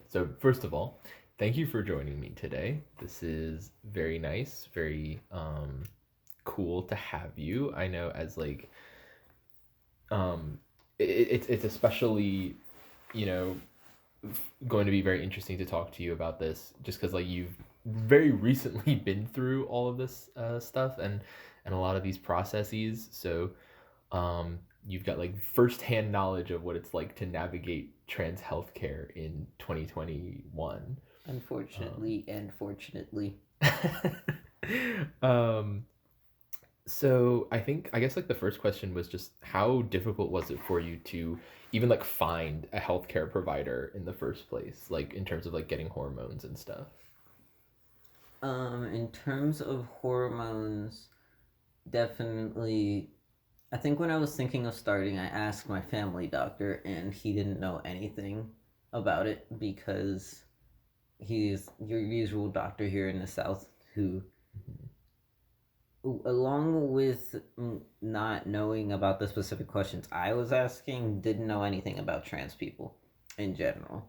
So first of all, thank you for joining me today. This is very nice, very cool to have you. I know as like it's especially you know going to be very interesting to talk to you about this just because like you've very recently been through all of this stuff and a lot of these processes. So you've got like firsthand knowledge of what it's like to navigate trans healthcare in 2021. Unfortunately and fortunately. um, so I guess like the first question was just how difficult was it for you to even like find a healthcare provider in the first place, like in terms of like getting hormones and stuff? In terms of hormones, definitely. I think when I was thinking of starting, I asked my family doctor, and he didn't know anything about it because he's your usual doctor here in the South who, along with not knowing about the specific questions I was asking, didn't know anything about trans people in general.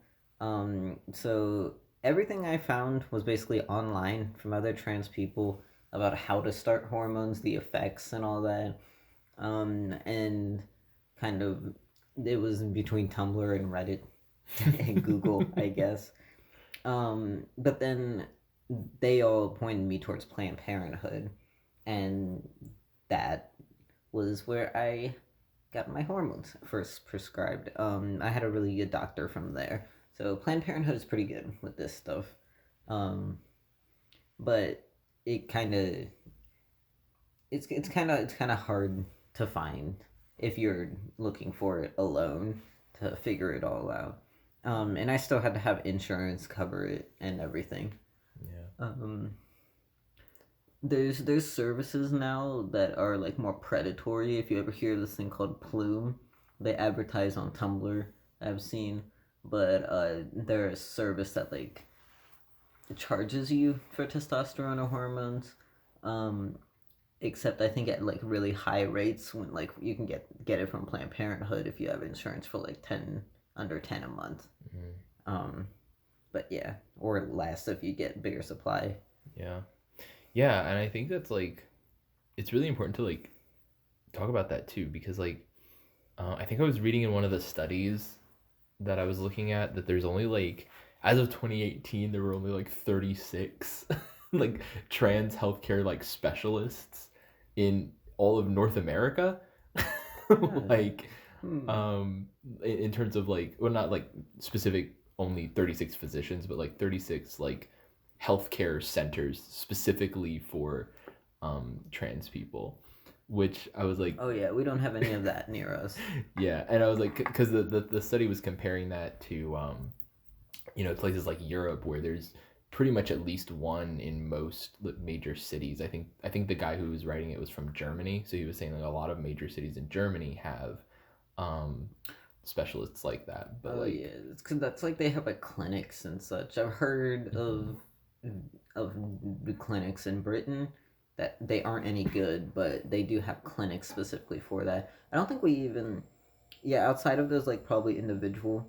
So everything I found was basically online from other trans people about how to start hormones, the effects, and all that. And kind of it was in between Tumblr and Reddit and Google, I guess. But then they all pointed me towards Planned Parenthood, and that was where I got my hormones first prescribed. I had a really good doctor from there, so Planned Parenthood is pretty good with this stuff. Um, but it kind of it's kind of hard to find if you're looking for it alone to figure it all out. And I still had to have insurance cover it and everything. Yeah. Um, there's services now that are like more predatory. If you ever hear this thing called Plume, they advertise on Tumblr. I've seen, but they're a service that like charges you for testosterone or hormones. Um, Except I think at like really high rates when like you can get it from Planned Parenthood if you have insurance for like 10 under 10 a month. Mhm. Um, but yeah, or less if you get bigger supply. Yeah. Yeah, and I think that's like it's really important to like talk about that too because like I think I was reading in one of the studies that I was looking at that there's only like as of 2018 there were only like 36 like trans healthcare like specialists in all of North America. Yeah. like Hmm. um in terms of like well not like specific only 36 physicians but like 36 like healthcare centers specifically for trans people, which I was like Oh yeah, we don't have any of that near us. yeah, and I was like because the study was comparing that to places like Europe where there's pretty much at least one in most major cities. I think the guy who was writing it was from Germany, so he was saying like a lot of major cities in Germany have um specialists like that, but Oh yeah, like it's because that's like they have like clinics and such. I've heard mhm, of the clinics in Britain that they aren't any good, but they do have clinics specifically for that. I don't think we even yeah outside of those like probably individual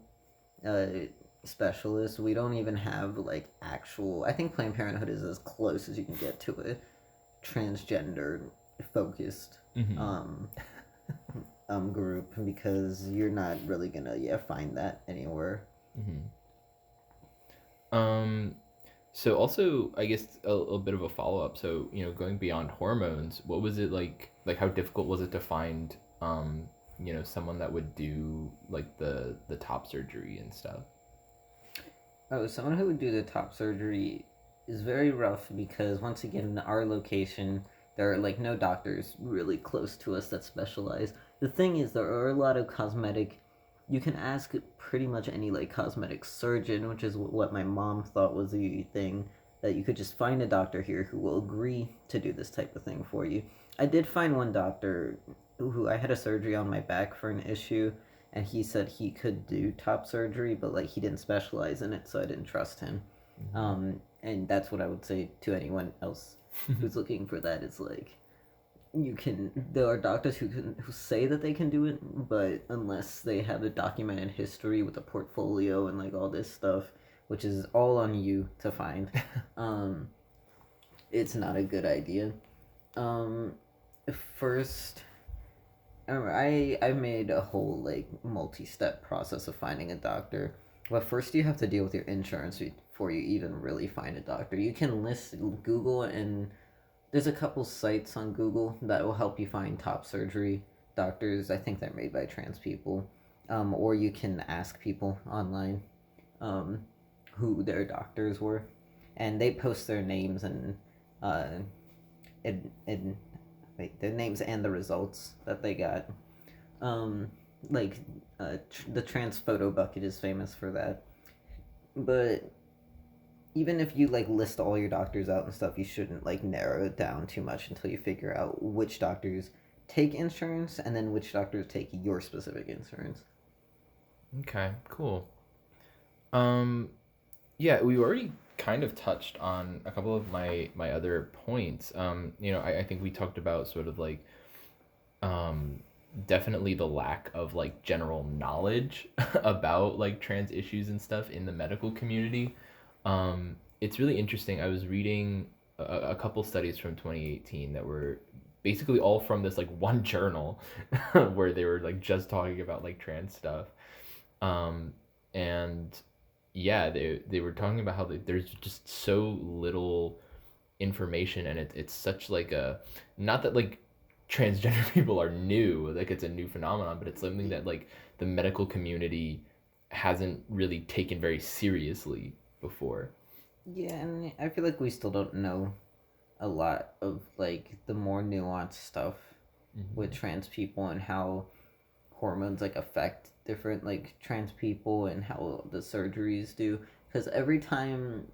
uh specialists, we don't even have like actual. I think Planned Parenthood is as close as you can get to a transgender focused mhm. um group because you're not really gonna find that anywhere. Mhm. Um, so also, I guess a bit of a follow up. So, going beyond hormones, what was it like? Like, how difficult was it to find, someone that would do like the top surgery and stuff? Oh, someone who would do the top surgery is very rough because once again, in our location, there are like no doctors really close to us that specialize. The thing is, there are a lot of cosmetic. You can ask pretty much any like cosmetic surgeon, which is what my mom thought was the thing that you could just find a doctor here who will agree to do this type of thing for you. I did find one doctor who I had a surgery on my back for an issue, and he said he could do top surgery, but like he didn't specialize in it, so I didn't trust him. And that's what I would say to anyone else who's looking for that. Is like there are doctors who say that they can do it, but unless they have a documented history with a portfolio and like all this stuff, which is all on you to find, um, it's not a good idea. Um, First, I've made a whole like multi-step process of finding a doctor. But first, you have to deal with your insurance before you even really find a doctor. You can list Google, and there's a couple sites on Google that will help you find top surgery doctors. I think they're made by trans people, or you can ask people online um, who their doctors were, and they post their names uh, and wait, their names and the results that they got. Um, like the trans photo bucket is famous for that. But even if you like list all your doctors out and stuff, you shouldn't like narrow it down too much until you figure out which doctors take insurance and then which doctors take your specific insurance. Okay, cool. Um, yeah, we already kind of touched on a couple of my other points. I think we talked about sort of like um definitely the lack of like general knowledge about like trans issues and stuff in the medical community. It's really interesting. I was reading a couple studies from 2018 that were basically all from this like one journal where they were like just talking about like trans stuff. Um, and yeah, they were talking about how there's just so little information, and it's such like a, not that like transgender people are new, like it's a new phenomenon, but it's something that like the medical community hasn't really taken very seriously before. Yeah, and I feel like we still don't know a lot of like the more nuanced stuff with Hmm. trans people and how hormones like affect different like trans people and how the surgeries do, because every time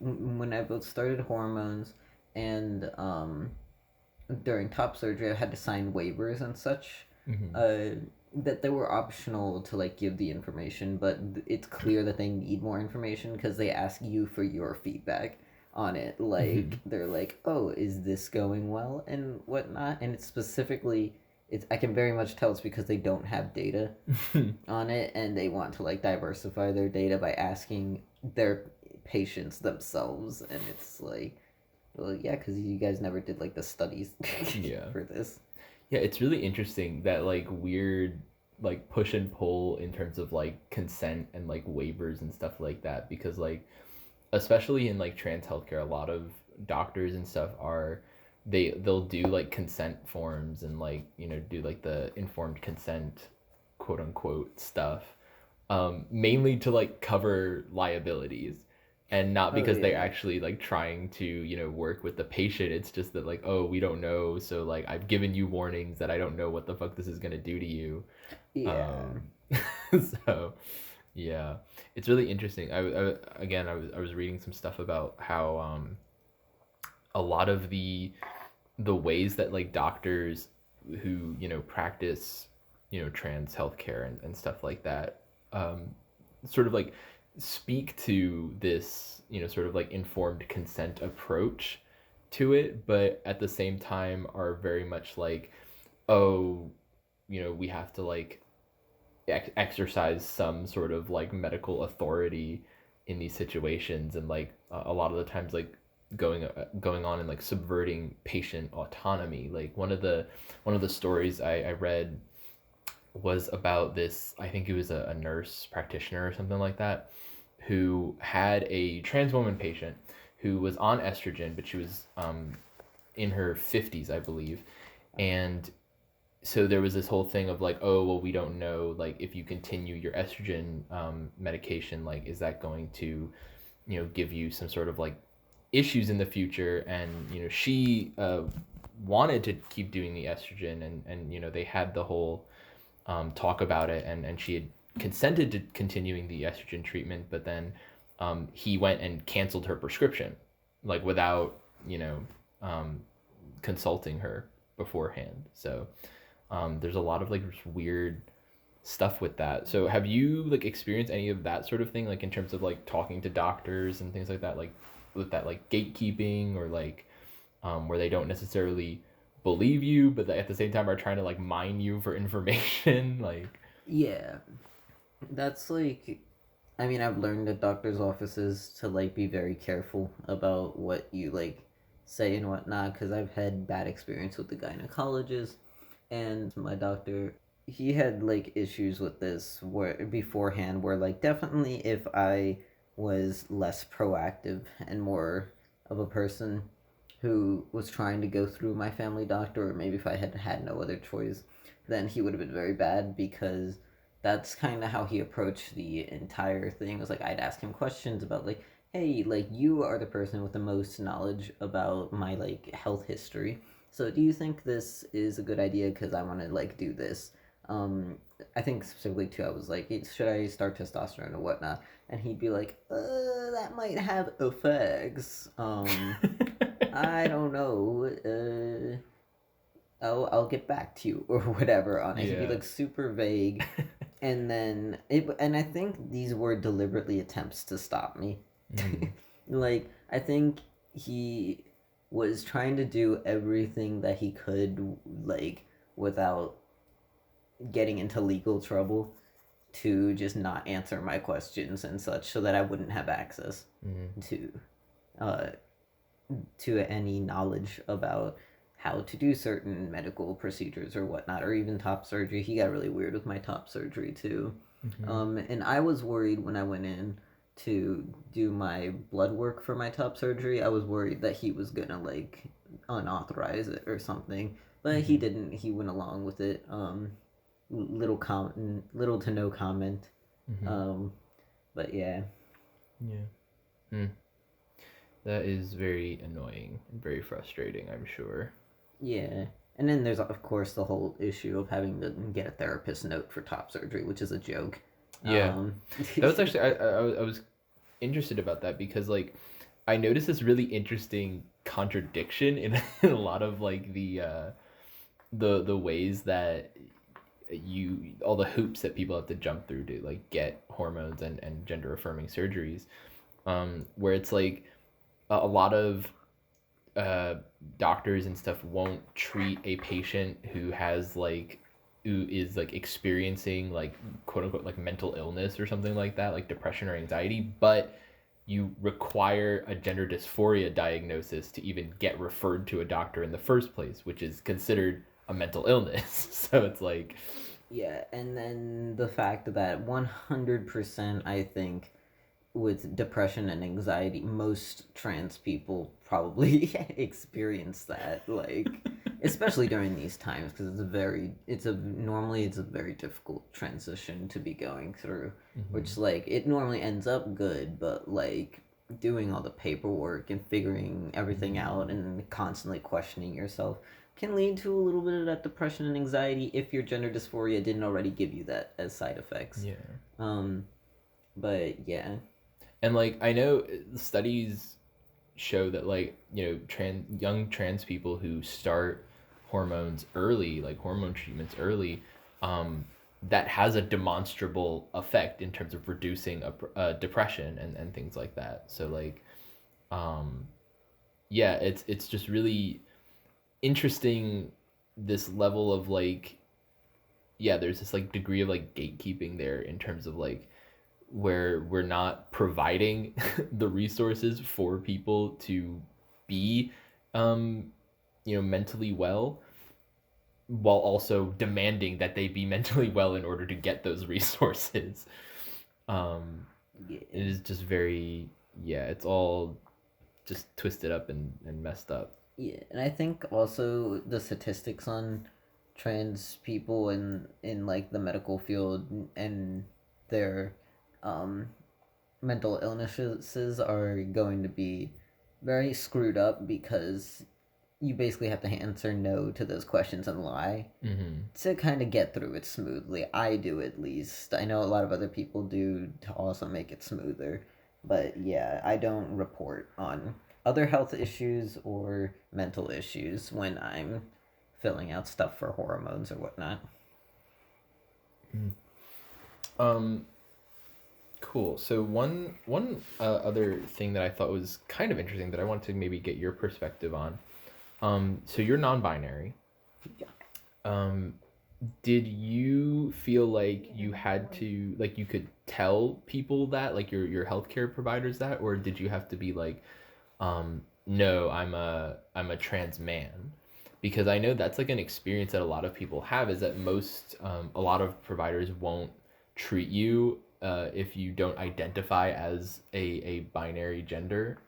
when I've started hormones and during top surgery I had to sign waivers and such, Hmm. uh that they were optional to like give the information, but it's clear that they need more information because they ask you for your feedback on it. Like Hmm. they're like, oh, is this going well and whatnot, and it's specifically, it's, I can very much tell it's because they don't have data on it and they want to like diversify their data by asking their patients themselves, and it's like, well, yeah, because you guys never did like the studies Yeah. for this. Yeah, it's really interesting that like weird like push and pull in terms of like consent and like waivers and stuff like that, because like especially in like trans healthcare, a lot of doctors and stuff are, they'll do like consent forms and like do like the informed consent quote unquote stuff, mainly to like cover liabilities, and not Oh because they're yeah, actually like trying to work with the patient. It's just that like, oh, we don't know, so like I've given you warnings that I don't know what the fuck this is gonna do to you. yeah. um so yeah, it's really interesting. Again, I was reading some stuff about how a lot of the ways that like doctors who practice trans healthcare and stuff like that, um sort of like speak to this sort of like informed consent approach to it, but at the same time are very much like, oh, we have to like exercise some sort of like medical authority in these situations, and like a lot of the times like going on and like subverting patient autonomy. Like one of the stories I read was about this, I think it was a nurse practitioner or something like that, who had a trans woman patient who was on estrogen, but she was in her 50s, I believe. And so there was this whole thing of like, oh well, we don't know like if you continue your estrogen medication, like is that going to give you some sort of like issues in the future. And she wanted to keep doing the estrogen, and they had the whole talk about it, and she had consented to continuing the estrogen treatment, but then he went and canceled her prescription, like without um, consulting her beforehand. So there's a lot of like weird stuff with that. So have you like experienced any of that sort of thing, like in terms of like talking to doctors and things like that, like with that like gatekeeping, or like where they don't necessarily believe you, but at the same time are trying to like mine you for information. Like, Yeah, that's like, I mean, I've learned at doctors' offices to like be very careful about what you like say and whatnot because I've had bad experience with the gynecologist and my doctor. He had like issues with this where beforehand, where like definitely if I was less proactive and more of a person who was trying to go through my family doctor, or maybe if I had had no other choice, then he would have been very bad because that's kind of how he approached the entire thing. It was like I'd ask him questions about like, hey, like you are the person with the most knowledge about my like health history. So do you think this is a good idea? Because I want to like do this. Um, I think specifically too, I was like, should I start testosterone or whatnot? And he'd be like, that might have effects. I don't know. I'll get back to you or whatever on it. He'd be yeah. like super vague, and then and I think these were deliberately attempts to stop me. Mm. Like I think he was trying to do everything that he could, like without getting into legal trouble, to just not answer my questions and such, so that I wouldn't have access Mm. to uh to any knowledge about how to do certain medical procedures or whatnot, or even top surgery. He got really weird with my top surgery too. Mm-hmm. And I was worried when I went in to do my blood work for my top surgery. I was worried that he was gonna like unauthorize it or something, but he Mm-hmm. didn't. He went along with it. Little to no comment. Mm-hmm. Um, but yeah, Yeah. Mm. That is very annoying and very frustrating, I'm sure. yeah. And then there's of course the whole issue of having to get a therapist note for top surgery, which is a joke. Yeah. Um, That was actually I was interested about that because like I noticed this really interesting contradiction in, in a lot of like the ways that you all the hoops that people have to jump through to like get hormones and gender affirming surgeries, where it's like a lot of uh, doctors and stuff won't treat a patient who has like who is like experiencing like quote unquote like mental illness or something like that, like depression or anxiety, but you require a gender dysphoria diagnosis to even get referred to a doctor in the first place, which is considered a mental illness. So it's like, yeah, and then the fact that 100% I think with depression and anxiety, most trans people probably experience that, like especially during these times because it's a very difficult transition to be going through, mm-hmm, which like it normally ends up good, but like doing all the paperwork and figuring everything out mm, and constantly questioning yourself can lead to a little bit of that depression and anxiety if your gender dysphoria didn't already give you that as side effects. yeah. um but yeah. And like I know studies show that like young trans people who start hormones early, like hormone treatments early, um, that has a demonstrable effect in terms of reducing depression and things like that. So like, um, yeah, it's just really interesting, this level of like, yeah, there's this like degree of like gatekeeping there in terms of like where we're not providing the resources for people to be um mentally well, while also demanding that they be mentally well in order to get those resources. um it Yeah. is just very, yeah, it's all just twisted up and messed up. Yeah, and I think also the statistics on trans people in like the medical field and their um mental illnesses are going to be very screwed up because you basically have to answer no to those questions and lie Mm-hmm. to kind of get through it smoothly. I do, at least. I know a lot of other people do to also make it smoother. But yeah, I don't report on other health issues or mental issues when I'm filling out stuff for hormones or whatnot. um cool. So one other thing that I thought was kind of interesting that I wanted to maybe get your perspective on, So you're non-binary. Um, did you feel like you had to, like, you could tell people that, like your healthcare providers that, or did you have to be like, no, I'm a trans man? Because I know that's like an experience that a lot of people have, is that a lot of providers won't treat you if you don't identify as a binary gender.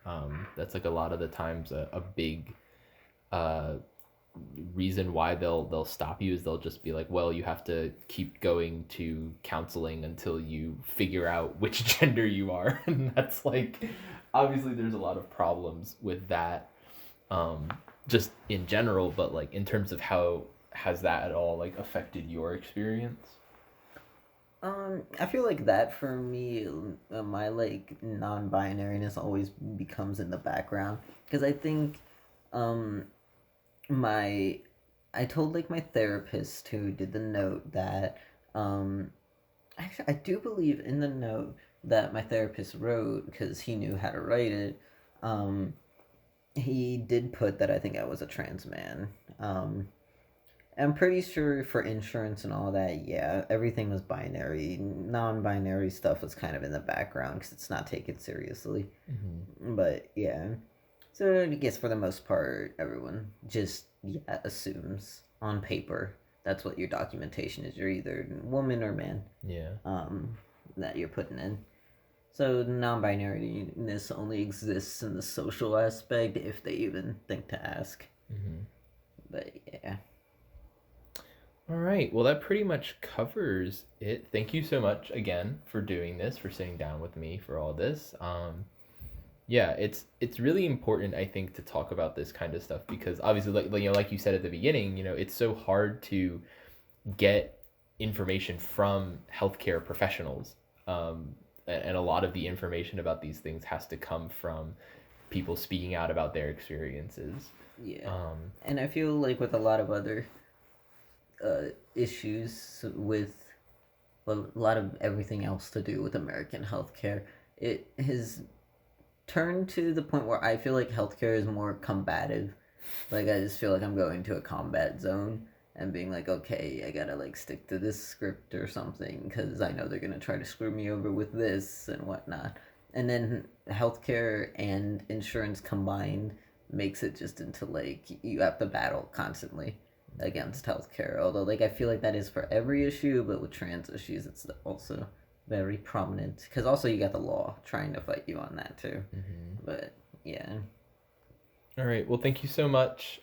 That's like a lot of the times a big uh, reason why they'll stop you is they'll just be like, well, you have to keep going to counseling until you figure out which gender you are. And that's like, obviously there's a lot of problems with that, um, just in general, but like in terms of how has that at all like affected your experience? I feel like that for me, my like non-binariness always becomes in the background because I think, um, my I told like my therapist who did the note that, um, actually I do believe in the note that my therapist wrote because he knew how to write it. Um, he did put that I think I was a trans man. I'm pretty sure for insurance and all that, yeah, everything was binary. Non binary stuff was kind of in the background because it's not taken seriously. Mm-hmm. But yeah. So I guess for the most part, everyone just, yeah, assumes on paper that's what your documentation is. You're either woman or man, Yeah. um, that you're putting in. So non binariness only exists in the social aspect if they even think to ask. Mm-hmm. But yeah. All right. Well, that pretty much covers it. Thank you so much again for doing this, for sitting down with me for all this. Yeah, it's really important, I think, to talk about this kind of stuff because obviously, like you said at the beginning, it's so hard to get information from healthcare professionals, and a lot of the information about these things has to come from people speaking out about their experiences. Yeah. Um, And I feel like with a lot of other issues with, well, a lot of everything else to do with American healthcare, it has turned to the point where I feel like healthcare is more combative. Like I just feel like I'm going to a combat zone and being like, okay, I gotta like stick to this script or something because I know they're gonna try to screw me over with this and whatnot. And then healthcare and insurance combined makes it just into like you have to battle constantly against healthcare. Although like I feel like that is for every issue, but with trans issues, it's also very prominent because also you got the law trying to fight you on that too. mhm. But yeah. All right. Well, thank you so much.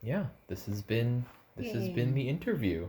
Yeah, this has been Yeah. the interview.